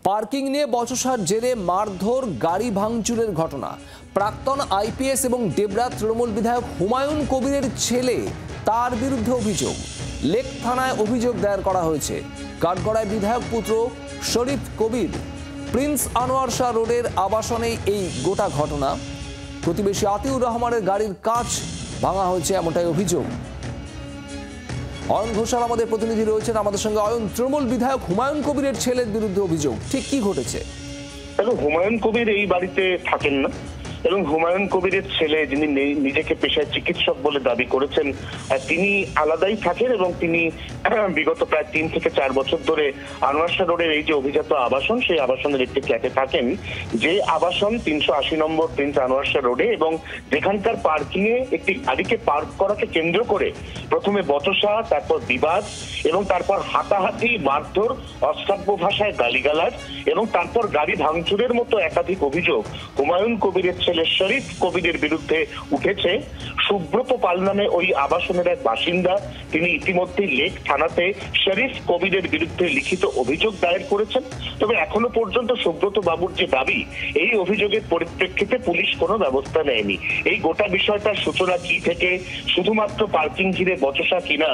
Parking নিয়ে বচসার জেরে মারধর, গাড়ি ভাঙচুরের ঘটনা। প্রাক্তন আইপিএস এবং ডেবরা তৃণমূল বিধায়ক হুমায়ুন কবিরের ছেলে, তার বিরুদ্ধে অভিযোগ। লেক থানায় অভিযোগ দায়ের করা হয়েছে। কাঠগড়ায় বিধায়ক পুত্র শরীফ কবির প্রিন্স আনোয়ার শাহ রোডের আবাসনে এই গোটা ঘটনা। প্রতিবেশী আতিউর রহমানের গাড়ির কাঁচ ভাঙা হয়েছে, এমনটাই অভিযোগ। অয়ন ঘোষাল আমাদের প্রতিনিধি রয়েছেন আমাদের সঙ্গে। অয়ন, তৃণমূল বিধায়ক হুমায়ুন কবিরের ছেলের বিরুদ্ধে অভিযোগ, ঠিক কি ঘটেছে? হুমায়ুন কবির এই বাড়িতে থাকেন না এবং হুমায়ুন কবিরের ছেলে, যিনি নিজেকে পেশায় চিকিৎসক বলে দাবি করেছেন, তিনি আলাদাই থাকেন এবং তিনি বিগত প্রায় 3 থেকে 4 বছর ধরে আনোয়ার শাহ রোডের এই যে অভিজাত আবাসন, সেই আবাসনের একটি ফ্ল্যাটে থাকেন, যে আবাসন 380 নম্বর প্রিন্স আনোয়ার শাহ রোডে, এবং যেখানকার পার্কিং এ একটি গাড়িকে পার্ক করাকে কেন্দ্র করে প্রথমে বচসা, তারপর বিবাদ এবং তারপর হাতাহাতি, মারধর, অশ্রাব্য ভাষায় গালিগালাজ এবং তারপর গাড়ি ভাঙচুরের মতো একাধিক অভিযোগ হুমায়ুন কবিরের ছেলে শরীফ কবিরের বিরুদ্ধে উঠেছে। সুব্রত পাল নামে ওই আবাসনের এক বাসিন্দা, তিনি ইতিমধ্যেই লেক থানাতে শরীফ কবিরের বিরুদ্ধে লিখিত অভিযোগ দায়ের করেছেন। তবে এখনো পর্যন্ত সুব্রত বাবুর যে দাবি, এই অভিযোগের পরিপ্রেক্ষিতে পুলিশ কোনো ব্যবস্থা নেয়নি। এই গোটা বিষয়টার সূচনা কি থেকে, শুধুমাত্র পার্কিং ঘিরে বচসা কিনা,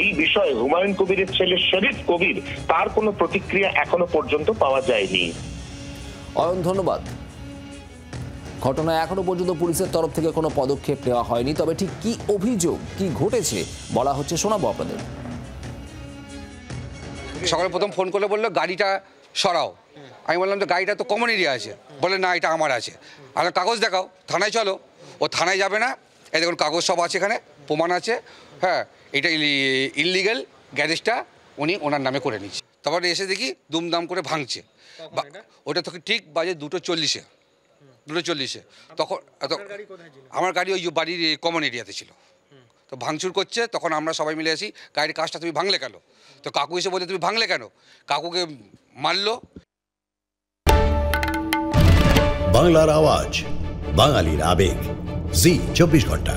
এই বিষয়ে হুমায়ুন কবিরের ছেলে শরীফ কবির তার কোনো প্রতিক্রিয়া এখনো পর্যন্ত পাওয়া যায়নি। অয়ন, ধন্যবাদ। ঘটনায় এখনো পর্যন্ত পুলিশের তরফ থেকে কোনো পদক্ষেপ নেওয়া হয়নি, তবে ঠিক কি অভিযোগ, কি ঘটেছে বলা হচ্ছে, শোনাবো আপনাদের। সকালে প্রথম ফোন করলে বললো গাড়িটা সরাও। আমি বললাম যে গাড়িটা তো কমন এরিয়া আছে। বলে না, এটা আমার আছে। আর কাগজ দেখাও, থানায় চলো। ও থানায় যাবে না, এই দেখুন কাগজ সব আছে, এখানে প্রমাণ আছে। হ্যাঁ, এটা ইললিগাল গ্যারেজটা উনি ওনার নামে করে নিচ্ছে। তারপরে এসে দেখি দুমদাম করে ভাঙছে। ওটা তো ঠিক বাজে 2:40-এ। তখন আমার গাড়ি ওই বাড়ির কমন এরিয়াতে ছিল। তো ভাঙচুর করছে, তখন আমরা সবাই মিলে আসি, গাড়ির কাজটা তুমি ভাঙলে কেন? তো কাকু এসে বলে তুমি ভাঙলে কেন? কাকুকে মারলো। বাংলার আওয়াজ, বাঙালির আবেগ, জি 24 ঘন্টা।